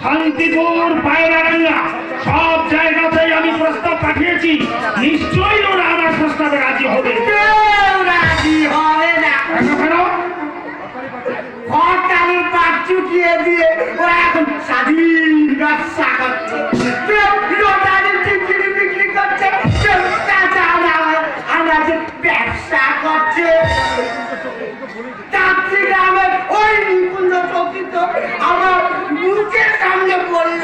শান্তিপুর পায়রাডাঙ্গা সব জায়গাতেই আমি প্রস্তাব পাঠিয়েছি, নিশ্চয়ই ওরা আমার প্রস্তাবে রাজি হবে। রাজি হবে না, ঘরটালির পাট চুকিয়ে দিয়ে ও এখন স্বাধীন ব্যবসা করছে, বিক্রি করছে, আমরা যে ব্যবসা করছে। গ্রামের ওই নিকুঞ্জ প্রকৃত আমার মুখের সামনে পড়ল,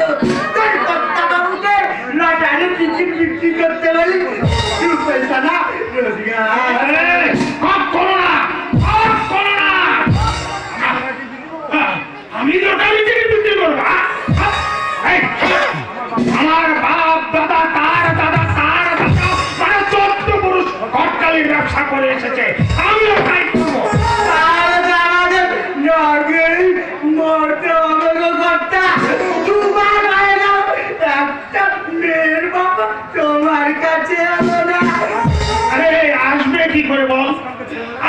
তোর কর্তা বাবুকে লটারি টিকিট বিক্রি করতে বলি, দু পয়সা না রোজগার। আমি লটারি টিকিট বিক্রি করবো? আমার বাপ দাদা তার দাদা তার দাদা মানে 14 পুরুষ ঘটকালির ব্যবসা করে এসেছে, আমিও তাই করবো। মরতে হবে গো কর্তা, তোমার একটা মেয়ের বাবা তোমার কাছে এলো না। আরে আসবে কি করে বল?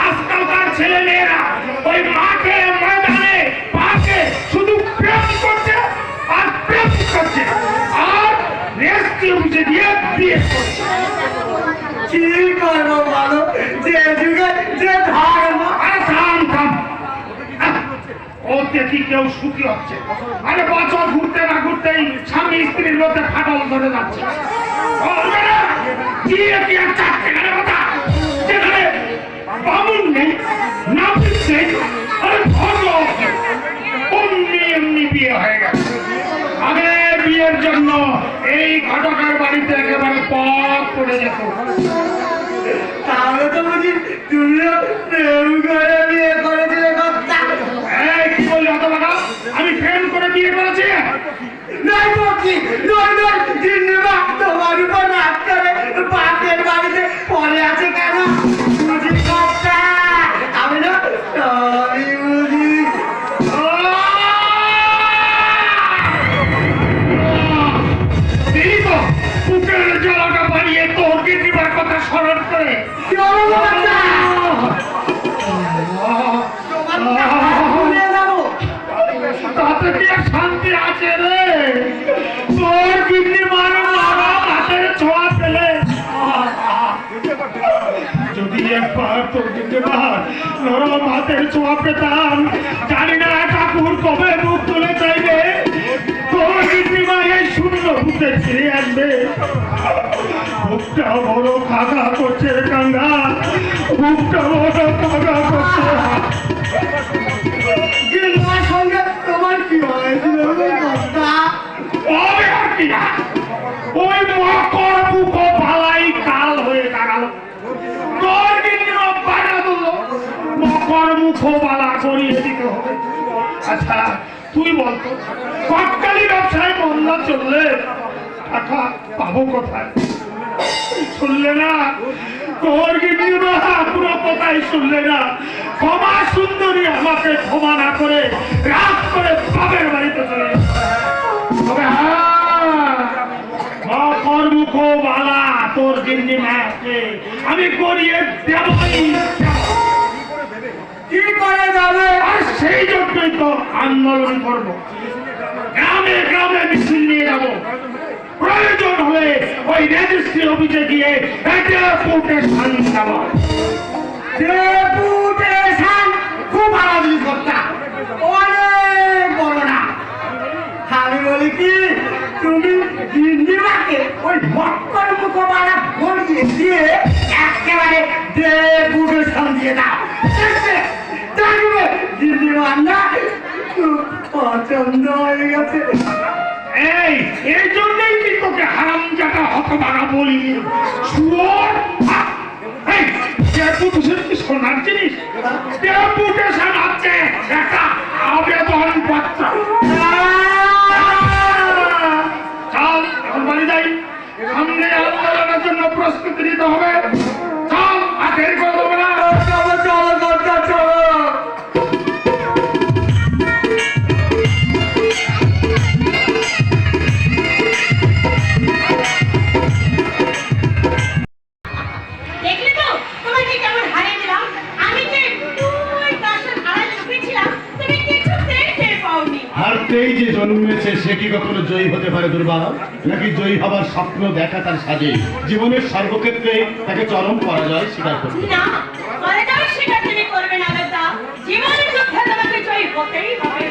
আজকালকার ছেলে মেয়েরা ওই মাঠে ময়দানে পার্কে শুধু প্রেম করছে আর প্রেম করছে আর রেস্টে বুঝে দিয়ে বিয়ে করছে। কি করবো বলো, যে যুগে যে ধর্ম। আরে থাম থাম, ও দেখি কেউ সুখী হচ্ছে। আরে বছর ঘুরতে না ঘুরতেই স্বামী স্ত্রীর মধ্যে ফাটল ধরে যাচ্ছে। যেখানে বামুন নেই, নাপিত নেই, আরে ধর্ম অমনি এমনি বিয়ে হয়ে গেছে। আগে বিয়ের জন্য এই ঘটকের বাড়িতে একেবারে পথ পড়ে যেত। তাহলে তো বুঝি তুমিও প্রেম করে বিয়ে করেছিলে কর্তা। এই কি বললি হতভাগা? আমি প্রেম করে বিয়ে করেছি? নয় বলছি, নয় নয়, জিন্দিবা তোমার উপর রাগ করে বাপের বাড়িতে পড়ে আছে কেন? বুঝি কর্তা, আমি না সবই বুঝি। এই তো বুকের জ্বালাটা বাড়িয়ে তোর দিদিমার কথা স্মরণ করে কি হলো কর্তা? তোমার টাকা ভুলে যাবো। তাতে কি আর শান্তি আছে রে? তোর দিদিমার মারা হাতের ছোঁয়া পেলে যদি একবার তোর দিদিমার নরম হাতের ছোঁয়া পেতাম, জানি না ঠাকুর কবে মুখ তুলে চাইবে তোর দিদিমা এই শূন্য বুকে ফিরে আসবে। বুকটা বড় খাগা করছে রে কাঙ্গা, বুকটা বড় খাগা করছে। জিন্দিবার সঙ্গে তোমার কি হয়েছিল কর্তা? ওই আর কি না, ওই মকর মুখ ভালাই কাল হয়ে দাঁড়ালো। তোর দিদিমা বাধা দিল, মকর মুখ বালা করিয়ে দিতে হবে। আচ্ছা তুই বলতো, কটকালি ব্যবসায় বন্ধ চললে টাকা পাবো কোথায়? শুনলে না তোর দিদিমা পুরো কথাই শুনলে না? ক্ষমা সুন্দরী আমাকে ক্ষমা না করে রাগ করে বাপের বাড়িতে চলে গেছে। তবে মকর মুখ বালা তোর দিদিমাকে আমি করিয়ে দেবই। কি করে যাবে? আর সেই জন্যই তো আন্দোলন করবো, গ্রামে গ্রামে মিছিল নিয়ে যাবো। প্রয়োজন হলে ওই রেজিস্ট্রি অফিসে গিয়ে ডেপুটেশন দেবো। ডেপুটেশন খুব ভালো জিনিস কর্তা, অনেক বড় না। আমি বলি কি, তুমি জিন্দিবাকে ওই মক্কর মুখবালা বলিয়ে দিয়ে একেবারে ডেপুটেশন দিয়ে দাও। দেখবে জিন্দিবার না খুব পছন্দ হয়ে গেছে। এই জন্যই কি তোকে হারামজাদা হতভাগা বলি? শুয়োর! এই ডেপুটেশন কি সোনার জিনিস? ডেপুটেশন হচ্ছে একটা আবেদন পত্র। চল এখন বাড়ি যাই, সামনে আন্দোলনের জন্য প্রস্তুতি নিতে হবে। চল, আর দেরি করে দেবে না। চলো চলো কর্তা, চলো। দেখলে তো তোমাকে কেমন হারিয়ে দিলাম। আমি যে তুই কাছে হারাই লুকিয়েছিলাম, তুমি কিছুতেই টের পাওনি। হারতেই যে জন্মেছে সে কি কখনো জয়ী হতে পারে দুর্বা? নাকি জয়ী হবার স্বপ্ন দেখা তার সাজে জীবনের সর্বক্ষেত্রে তাকে চরম পরাজয় স্বীকার করতে? না, পরে যাও সেটা তুমি করবে না দাদা। জীবনের যুদ্ধে তোমাকে জয়ী হতেই হবে।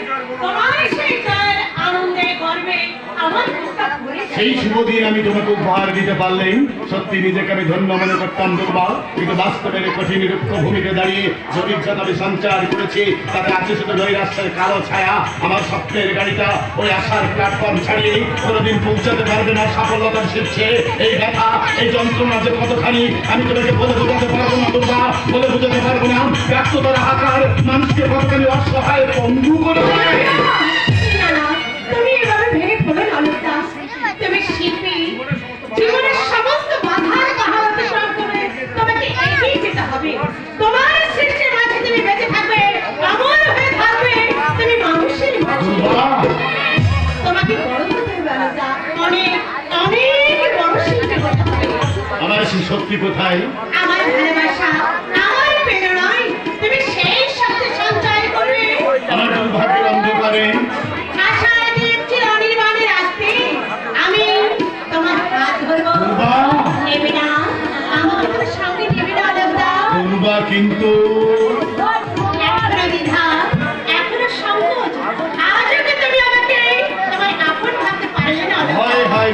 তোমার সেই জয়ের আনন্দে গর্বে আমার বুকটা ভরে যায়। সেই শুভ দিন আমি তোমাকে উপহার দিতে পারলেই সত্যি নিজেকে আমি ধন্য মনে করতাম দুর্বা, কিন্তু বাস্তবের কঠিন রুক্ষ ভূমিতে দাঁড়িয়ে জটিলতা আমি সঞ্চার করেছি। তাতে আছে শুধু নৈরাশ্যের কালো ছায়া। আমার স্বপ্নের গাড়িটা ওই আশার প্ল্যাটফর্ম ছাড়িয়ে কোনোদিন পৌঁছাতে পারবে না সফলতার শীর্ষে। এই ব্যথা, এই যন্ত্রণা যে কতখানি আমি তোমাকে বলে বোঝাতে পারবো না দুর্বা, বলে বোঝাতে পারবো না। ব্যর্থতার হাকার মানুষকে কতখানি অসহায় পঙ্গু করে দেয়। না, না, তুমি এভাবে ভেঙে পড়ো না লতা। তুমি শিল্পী, জীবনের সমস্ত বাধার পাহাড় অতিক্রম করে তোমাকে এগিয়ে যেতে হবে। তোমার সৃষ্টির মাঝে তুমি বেঁচে থাকবে, অমর হয়ে থাকবে তুমি মানুষের মাঝে। দুর্বা, তোমাকে বড় হতে হবে লতা, অনেক অনেক বড় শিল্পী হতে হবে। আমার সেই শক্তি কোথায়? আমার ভালোবাসা, আমার প্রেরণায় তুমি সেই শক্তি সঞ্চয় করবে। আমার দুর্ভাগ্যের অন্ধকারে আশার দীপ চির অনির্বাণে রাখতে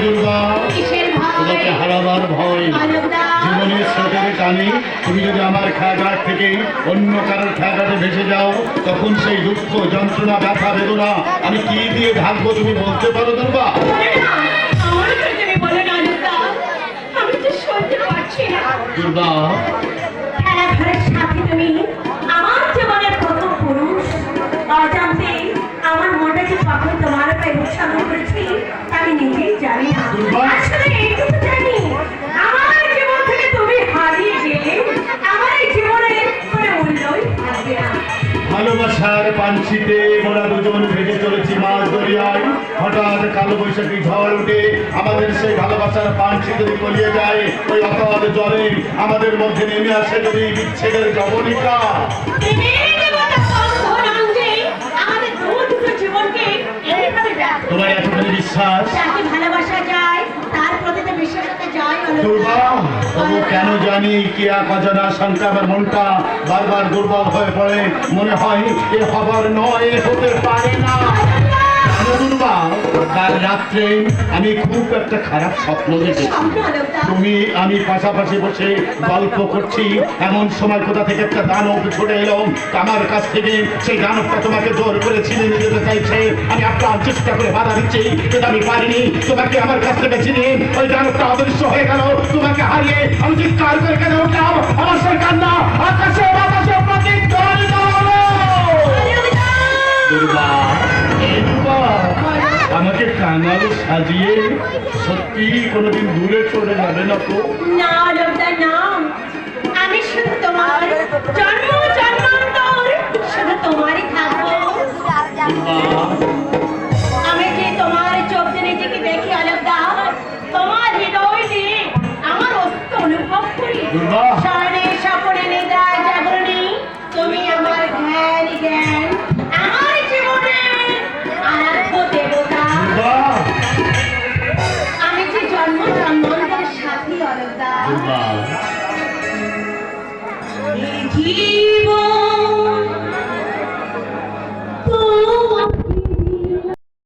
দুর্গা কিসের তোমাকে ভয় হারাবার ভয় অলকদা জীবনের স্রোতের টানে তুমি যদি আমার খেয়াঘাট থেকে অন্য কারোর খেয়াঘাটে ভেসে যাও তখন সেই দুঃখ যন্ত্রণা ব্যথা বেদনা আমি কি দিয়ে ঢাকবো তুমি বলতে পারো দুর্গা? আমার তুমি বলে না অলকদা, আমি তো সহ্য পারছি না। দুর্গা খেলাধরের সাথে তুমি আমার জীবনের প্রথম পুরুষ। অজান্তে আমার মনটা যে কখন তোমার পায়ে উৎসর্গ করেছি আমি নিজেই জানি না। দুর্গা! আসলে এইটুকু জানি, আমার জীবন থেকে তুমি হারিয়ে গেলে আমার এই জীবনে কোনো মূল্যই থাকবে না। ভালোবাসার পাঞ্চিতে মোরা দুজন ভেসে চলেছি মাছ দরিয়ায়। হঠাৎ কালো বৈশাখী ঝড় উঠে আমাদের সেই ভালোবাসার পাঞ্চি যদি তলিয়ে যায়, ওই অকাল জলে আমাদের মধ্যে নেমে আসে যদি বিচ্ছেদের জবনিকা। প্রেমের দেবতা বন্ধনাঞ্জে আমাদের দুটো জীবনকে এইভাবে ব্যর্থ তোমার করে এতখানি বিশ্বাস? যাকে ভালোবাসা যায় তার প্রতি তো বিশ্বাসটা যায় দুর্গা, তবু কেন জানি কি এক অজানা শঙ্কা আমার মনটা বারবার দুর্বল হয়ে পড়ে। মনে হয় এ হবার নয়, এ হতে পারে না। জানো দুর্গা, কাল রাত্রে আমি খুব একটা খারাপ স্বপ্ন দেখেছি। স্বপ্ন অলকদা তুমি আমি পাশাপাশি বসে গল্প করছি, এমন সময় কোথা থেকে একটা দানব ছুটে এলো আমার কাছ থেকে। সেই দানবটা তোমাকে জোর করে ছিনিয়ে নিয়ে যেতে চাইছে। আমি আপ্রাণ চেষ্টা করে বাধা দিচ্ছি কিন্তু আমি পারিনি। তোমাকে আমার কাছ থেকে ছিনিয়ে ওই দানবটা অদৃশ্য হয়ে গেল। তোমাকে হারিয়ে আমি চিৎকার করে কেঁদে উঠলাম। আমার সেই কান্না আকাশে বাতাসে প্রতিধ্বনিত হলো। দুর্গা, এই দুর্গা, আমাকে কাঙাল সাজিয়ে সত্যি কোনোদিন দূরে চলে যাবে না তো? না অলকদা না, আমি শুধু তোমার জন্ম জন্মান্তর শুধু তোমারই থাকবো। আমি যে তোমার চোখ দিয়ে নিজেকে দেখি অলকদা, তোমার হৃদয় দিয়ে আমার অস্তিত্ব অনুভব করি। দুর্গা! স্বর্ণে স্বপনে নিদ্রায় জাগরণী তুমি আমার ধ্যান জ্ঞান, আমার জীবনের আরাধ্য দেবতা। দুর্গা! আমি যে জন্ম জন্মান্তরের সাথী অলকদা। দুর্গা! এই জীব